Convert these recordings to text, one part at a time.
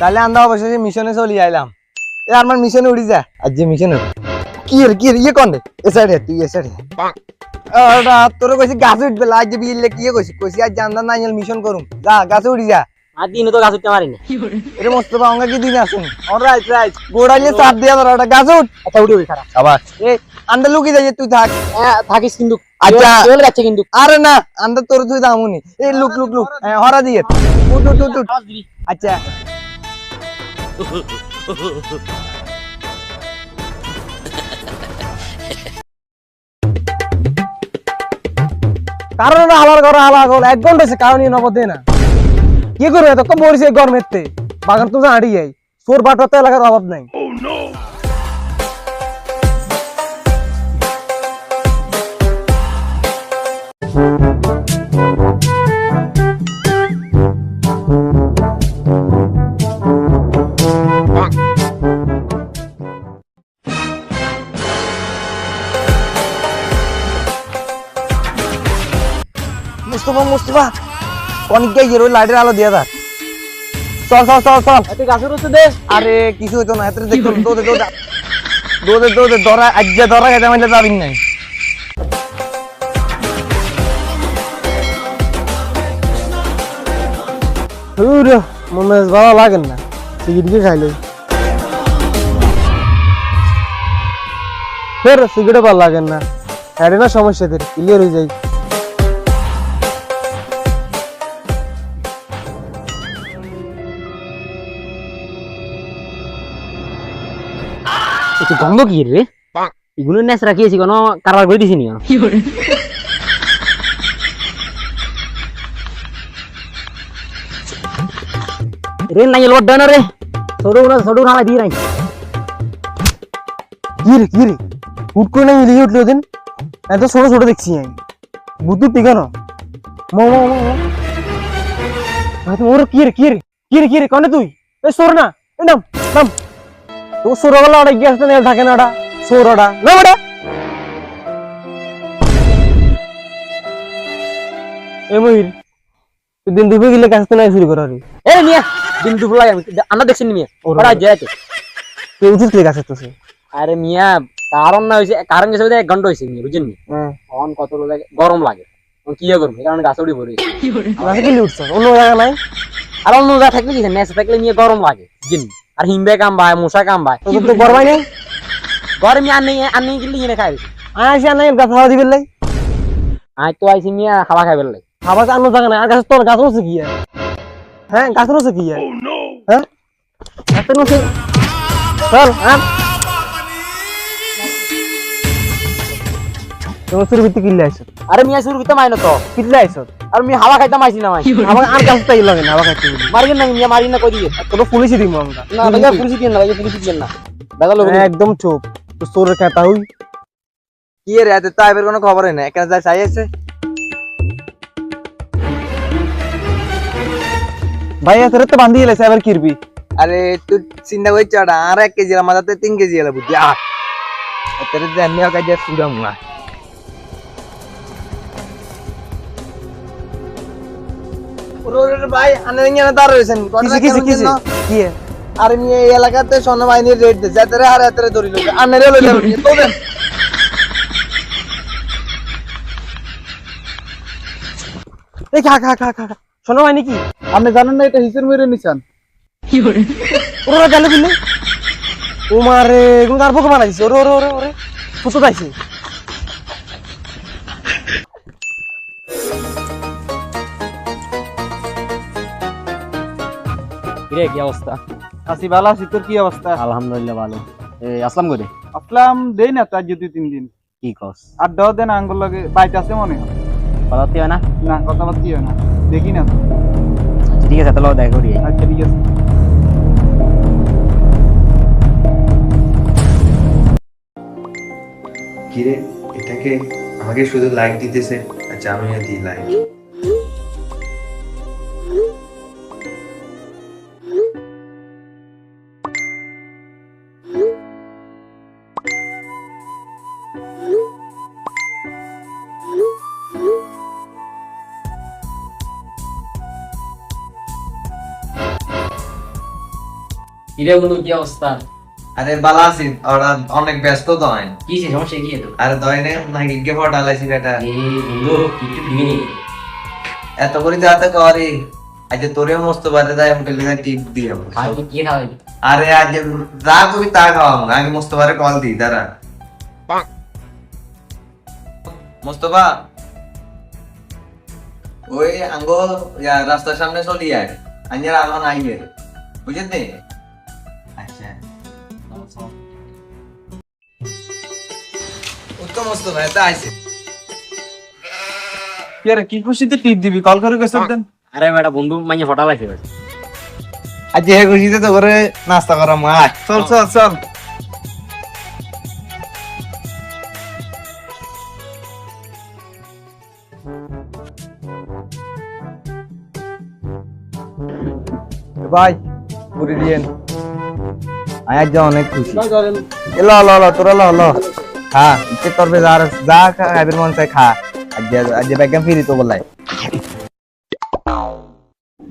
তাহলে আমরা অবশেষে মিশনে চলে আইলাম। এ আমার মিশনে উড়ি যা আজ যে মিশনে কি রে ইয়ে কোন রে এ সাইডে তুই এ সাইডে ওটা তোর কইছি গাছ উঠবে লাজ যে বিলে কি কইছি আজ জানদার না মিশন করুম যা গাছে উড়ি যা আর দিন তো গাছ উঠতে পারিনি। এর মোস্তফা অঙ্গা কি দিন আছেন অলরাইট গোড়াইলে চাপ দিয়া ধর ওটা গাছে উঠ আচ্ছা উঠে উঠে খারাপ আবার এ আন্ডা লুকি যাই তুই থাক থাকিস কিন্তু আচ্ছা চলে যাচ্ছে কিন্তু আরে না আন্ডা তোর তুই দামুনি এই লুক হরা দিয়ে উঠ আচ্ছা কারণ হালার ঘর হালা গল 1 ঘন্টা সে কারণ নব দে না কি করবে তো কম মরিছে গরমেতে বাগান তো হাঁড়ি যাই সোর বাটতে এলাকার অভাব নাই। মুস্তফা অনেক গাই ওই লাইটের আলো দিয়ে দার চল তুই গাছের রসে দে। আরে কিছু হইতো না এত দেখো দৌড়ে ধরা আজ ধরা খেতে মাইলে যাবি নাই মনে ভালো লাগেন না সিগারেট দিয়ে খাইলে ফের সিগারেট ভালো লাগেন না আরে না সমস্যা তোর ক্লিয়ার হয়ে যায়। একটু গন্ধ কি রে এগুলো নেস রাখিয়েছি কোনো কারবার করে দিছি নি রে নাই লোড দেন রে ছোট না দিয়ে নাই কি রে হুট করে নাই লিয়ে উঠলো দিন এত ছোট দেখছি আমি বুদ্ধু পিকানো ওর কি রে কনে তুই এই সোর না এই নাম তো সোরওয়ালা ওটা গ্যাস না থাকে না ওটা সোরটা না ওটা এ মহির তুই দিন দুপুরে গেলে কাজ তো নাই শুরু করা রে এ মিয়া দিন দুপুর লাগে আমরা দেখছি মিয়া ওরা যাইতে তুই উচিত কে কাছে তো আরে মিয়া কারণ না হইছে কারণ গেছে 1 ঘন্টা হইছে মিয়া বুঝছেন নি অন কত লাগে গরম লাগে কি করব এই কারণে গাছ উড়ি পড়ে গাছে কি উঠছ অন্য জায়গা নাই আর অন্য জায়গা থাকলে কি নেস থাকলে মিয়া গরম লাগে বুঝছেন আর হিমবে কাম ভাই মশা কাম ভাই তো তো গরমাই নাই গরমে আনি গেলি এনে খাই আইসা নাই গাছ হাওয়া দিবেল লাই আই তো আইছি মিয়া খাওয়া খাইবে লাই খাবার অন্য জায়গা নাই আর গাছ তোর গাছ রয়েছে কি হ্যাঁ গাছ রয়েছে কি হ্যাঁ গাছ রয়েছে চল হ্যাঁ তোমার শুরু ভিত্তি কিনলে আইসো আরে মিয়া শুরু করতে মাইনো তো কিনলে আইসো আর মিয়া হাওয়া খাইতে মাইছি না মাই আমার আর গাছ তাই লাগে না আবার খাইতে মারিন না মিয়া মারিন না কই দিকে তোকে পুলিশই দিব আমরা না ভাইয়া পুলিশ দিন না ভাইয়া পুলিশ দিন না দাদা লোক একদম চুপ তো চোরের কথা হই কি রে এত তো আইবের কোনো খবরই নাই এখানে যাই চাই আছে ভাই এত তো বান্ধি এলাইছে আবার কিরবি আরে তুই চিন্তা করছিস ওটা আর 1 কেজি মাথাতে 3 কেজি এলা বুঝছি তোর জানি কাজ সুরাম না ভাই আনে দাঁড় রয়েছেন কি আর আমি এই এলাকাতে সেনাবাহিনীর রেড দিয়েছে এতরে আর এতরে ধরি লোক আনেরে লইলে তো দেন এই খা শোনো ভাই নাকি আপনি জানেন না এটা হিসের মেরে নিছেন ওরা গেল দিলে ও মারে এগুলো তার পোকা বানাইছে ওরে ফুটো পাইছে রে কি অবস্থা আসি ভালো আছি তোর কি অবস্থা আলহামদুলিল্লাহ ভালো এই আসলাম করে আসলাম দেই না তো আজ 2-3 দিন কি কস আর 10 দিন আঙ্গুল লাগে বাইতে আছে মনে হয় কথা তুই না না কথাবার্তা হয় না দেখি না ঠিক আছে তাহলে দেখা করি আচ্ছা ঠিক আছে কিরে এটাকে আমাকে শুধু লাইক দিতেছে আচ্ছা আমিও দিই লাইক কিরে বন্ধু কি অবস্থা? আরে বালা আছি, ওরা অনেক ব্যস্ত তো হয়। কি সমস্যা কি তো? আরে দয়নে নাকি গে ফটালাইছি বেটা। এই বন্ধু কি একটু দিবি? এত করে যাতে করে আজ তোরে মস্ত বাদে যায় আমি লিখে টিপ দিই আমি। আর কি খাওয়াই? আরে আজ যা কবি তা খাওয়াম, আগে মোস্তফারে কল দিই দাঁড়া। মোস্তফা ওই আঙ্গো রাস্তার সামনে চলি আয়, আঞ্জার আলো নাই রে, বুঝেন নি? আচ্ছা উত্তম মোস্তফা এটা আইছে। কি রে কি খুশিতে টিপ দিবি কল করে কইছ দেন। আরে বেটা বন্ধু মাইয়া ফটা লাগছে বেটা। আজ হে খুশিতে তো করে নাস্তা করা মা। চল চল চল। ভাই পুরি দিয়েন, আজ যা অনেক খুশি। ল ল ল তোরা ল ল খা, ইচ্ছে করবে যা খাইবের মন চাই খা। আজ ব্যাগম ফিরি তো বলাই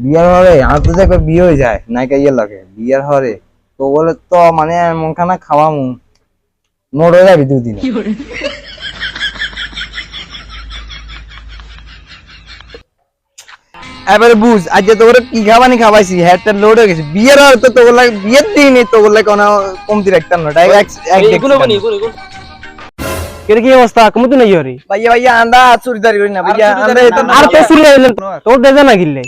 বিয়ার হরে আমার তো একবার বিয়ে হয়ে যায় নাইকা ইয়ে লাগে বিয়ার হরে তো বলে তো মানে মন খানা খাওয়ামু মোড় হয়ে যাবি দুদিন। এবারে বুঝ আজ তোর কি খাবানি খাওয়াইছি হেডটা লোড হয়ে গেছে বিয়ের হরে তো তোর লাগে বিয়ের দিন তোর লাগে কোনো কমতি রাখতাম না এগুলো বনি এগুলো কিরে কি অবস্থা কমতে নাই হরি ভাইয়া ভাইয়া আন্দা চুরিদারি করি না ভাইয়া আন্দা এটা আর তো চুরি হইলেন তোর দেজা না গিললে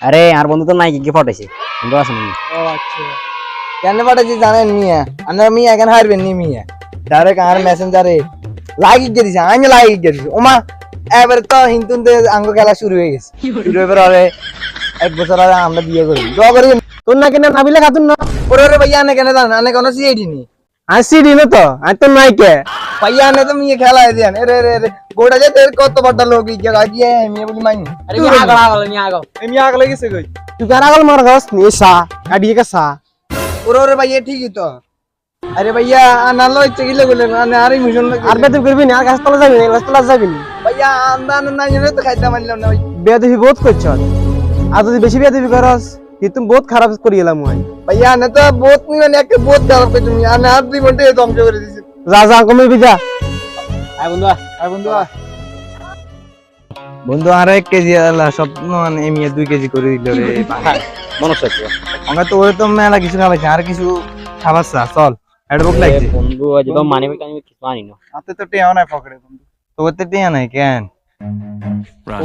আরে আর বন্ধু তো নাই কি ফটাইছে বন্ধু আছে না ও আচ্ছা কেন পাঠাচ্ছি জানেন মিয়া আপনার মিয়া এখন হারবেন নি মিয়া ডাইরেক্ট আর মেসেঞ্জারে লাগি গিয়ে দিছে আমি লাগি গিয়ে দিছি ওমা এবারে তো হিন্দুতে আঙ্গ খেলা শুরু হয়ে গেছে শুরু হয়ে পরে এক বছর আগে আমরা বিয়ে করি দোয়া করি তোর না কেন নাবিলে খাতুন না ওরে ওরে ভাইয়া আনে কেন জানেন আনে কোনো সিআইডি নি আসি দিন তো আর তো নাই কে ভাইয়া আনে তো মিয়া খেলা দেন এরে এরে এরে গোটা যে তের কত বড় লোক এই জায়গা গিয়ে মিয়া বলি মাইনি আরে মি আগল আগল মি আগল এমনি আগ লাগিছে কই। তুই কারাগল মার গাস নি সা কাটিয়ে কে সা ওরে ওরে ভাইয়া ঠিকই তো আরে ভাইয়া আনালো ইচ্ছে গিলে বলে আনে আরে মিশন আর বেদ করবি না আর গাছ তলা যাবি না গাছ তলা যাবি না ভাইয়া আন্দা না জানে তো খাইতে মানলাম না ভাই বেয়াদবি বহুত করছ আর যদি বেশি বেয়াদবি করস কি তুমি বহুত খারাপ করি গেলাম মই भैया ने तो बहुत नहीं मैंने एक बहुत खराब कर तुम यार ने हाथ भी घंटे तो हम जो कर दी যা যা কমে বিজা আয় বন্ধু আয় বন্ধু আয়। বন্ধু আর 1 কেজি আলা সব মানে এমিয়ে 2 কেজি করে দিল রে মনে হচ্ছে আমরা তো ওরে তো মেলা কিছু খাবাইছি আর কিছু খাবার চা চল এডবুক লাগছে বন্ধু আজ তো মানে আমি কিছু মানি না হাতে তো টেও নাই পকেটে বন্ধু। তো ওতে টিয়া নাই কেন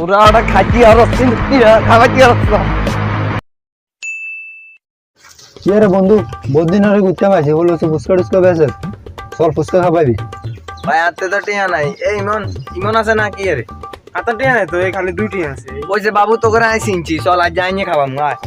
ওরা ওটা খাচ্ছি আর খাবাচ্ছি আর কি রে বন্ধু বহুত দিন ধরে ঘুরতে পাইছি বলো তো ফুচকা টুচকা বেছে চল ফুচকা খাবাইবি ভাই আতে তো টিয়া নাই এই ইমন ইমন আছে না কি রে হাতে টেও নাই তো এই খালি দুইটি আছে। ওই যে বাবু তো করে আইছিনছি চল আজ যাইনি খাবাম আয়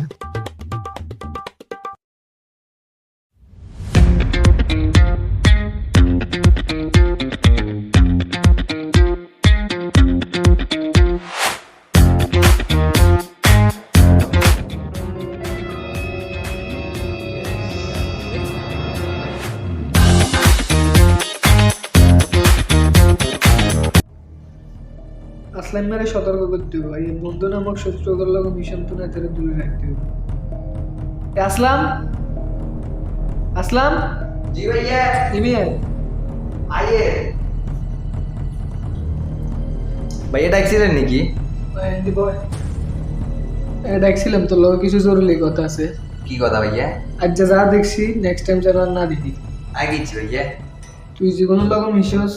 আসলাম মেরে সতর্ক করতে হবে এই বন্ধু নামক শত্রুদের লোক মিশন তো না থেকে দূরে রাখতে হবে আসলাম আসলাম জি ভাইয়া ইমিয়ান আইয়ে ভাইয়া ডাকছিলেন নাকি দেখছিলাম তোর লোক কিছু জরুরি কথা আছে কি কথা ভাইয়া আজ যা দেখছি নেক্সট টাইম যেন আর না দেখি আগেছি ভাইয়া তুই যে কোনো লোক মিশস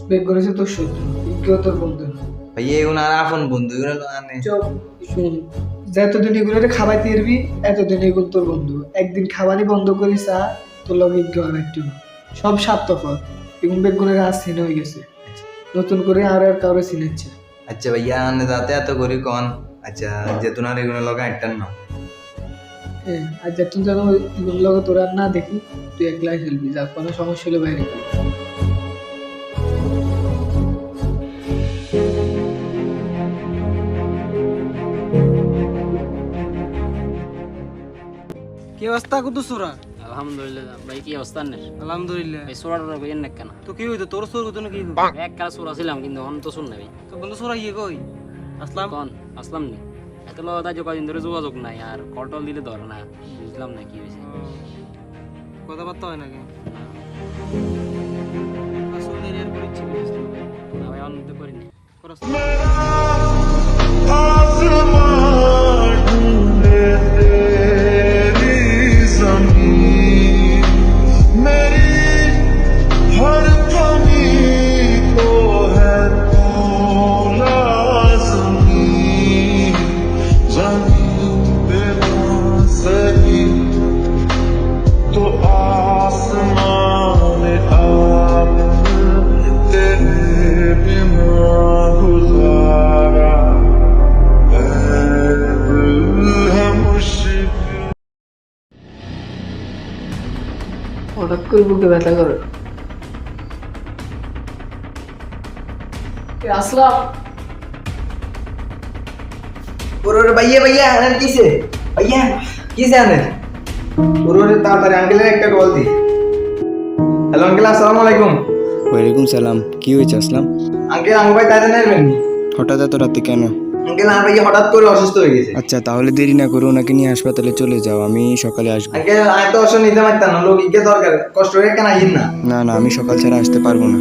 বেগ করেছে তোর শত্রু কেউ তোর বন্ধু না ভাইয়া ওনার আপন বন্ধু আনে চুপ শুন যতদিন এগুলো খাবাইতে পারবি এতদিন এগুলো তোর বন্ধু একদিন খাবারই বন্ধ করিস তোর লোক কেউ আর একটু না সব স্বার্থপর এবং বেগুনের আজ চিনে হয়ে গেছে নতুন করে আর আর কাউরে চিনেছে আচ্ছা ভাইয়া আনে যাতে এত করি কন আচ্ছা যেতুন আর এগুলো লগা একটান না হ্যাঁ আর যতদিন যেন এগুলো লোক তোর আর না দেখি তুই একলাই খেলবি যার কোনো সমস্যা হলে বাইরে খেলবি কি অবস্থা কত সুরা আলহামদুলিল্লাহ ভাই কি অবস্থা নে আলহামদুলিল্লাহ ভাই সোরার কইেন না কেন তো কি হইতো তোর সুর কত না কি এক কাজ সোরা ছিলাম কিন্তু অন তো শুন না ভাই তো বন্ধু সুরা ইয়ে কই আসলাম কোন আসলাম নি এত লতা যে কদিন ধরে যোগাযোগ নাই, আর কটল দিলে ধরে না, বুঝলাম না কি হয়েছে। কথাবার্তা হয় নাকি? না ভাই, অন্য করিনি। হঠাৎ করে বুকে ব্যথা করে। আসলাম। ওরে ভাইয়া ভাইয়া আনেন কিসে? ভাইয়া কিসে আনেন? ওরে তাড়াতাড়ি আঙ্কেলের একটা কল দি। হ্যালো আঙ্কেল, আসসালামু আলাইকুম। ওয়ালাইকুম সালাম। কি হয়েছে আসলাম? আঙ্কেল আঙ্গ ভাই তাই জানেন? হঠাৎ এত রাতে কেন? আঙ্কেল আমার ভাই হঠাৎ করে অসুস্থ হয়ে গেছে। আচ্ছা তাহলে দেরি না করে ওনাকে নিয়ে হাসপাতালে চলে যাও, আমি সকালে আসবো। আঙ্কেল আমি তো অসুস্থ নিতে পারতাম না, লোককে দরকার, কষ্ট হয়ে কেন আইন না? না না, আমি সকাল ছাড়া আসতে পারবো না।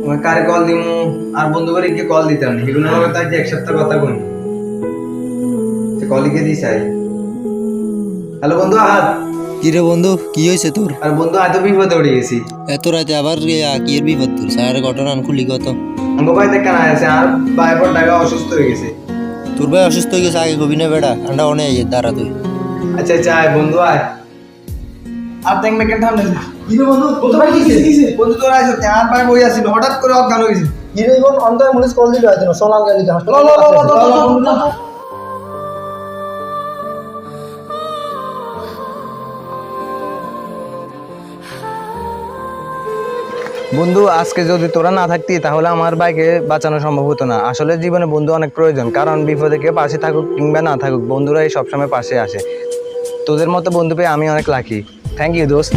ওই কারে কল দিমু আর বন্ধু করে কি কল দিতাম না, এগুলো লগে তাই এক সপ্তাহ কথা কই সে কলিকে দিই চাই। হ্যালো বন্ধু আহাদ। কি রে বন্ধু, কি হয়েছে তোর? আর বন্ধু আজ বিপদে পড়ে গেছি। এত রাতে আবার কি এর বিপদ তোর? স্যার ঘটনা খুলি কত? আঙ্গ ভাই দেখ কেন আছে, আর ভাই পর টাকা অসুস্থ হয়ে গেছে। তোর ভাই অসুস্থ হয়ে গেছে, আগে কবি না বেড়া, আন্ডা অনেক দাঁড়া তুই। আচ্ছা আচ্ছা আয় বন্ধু আয়। আর দেখ না কেন থামলে কি রে বন্ধু, বলতে পারি কিসে? বন্ধু তোর আইছ আর ভাই বই আসিল, হঠাৎ করে অজ্ঞান হয়ে গেছে। কি রে বোন, অন্তর পুলিশ কল দিল হয়তো, সোনাম গাড়ি দিয়ে হাসপাতালে। বন্ধু আজকে যদি তোরা না থাকতি তাহলে আমার ভাইকে বাঁচানো সম্ভব হতো না। আসলে জীবনে বন্ধু অনেক প্রয়োজন, কারণ বিপদে কেউ পাশে থাকুক কিংবা না থাকুক, বন্ধুরাই সবসময় পাশে আসে। তোদের মতো বন্ধু পেয়ে আমি অনেক লাকি। থ্যাংক ইউ দোস্ত।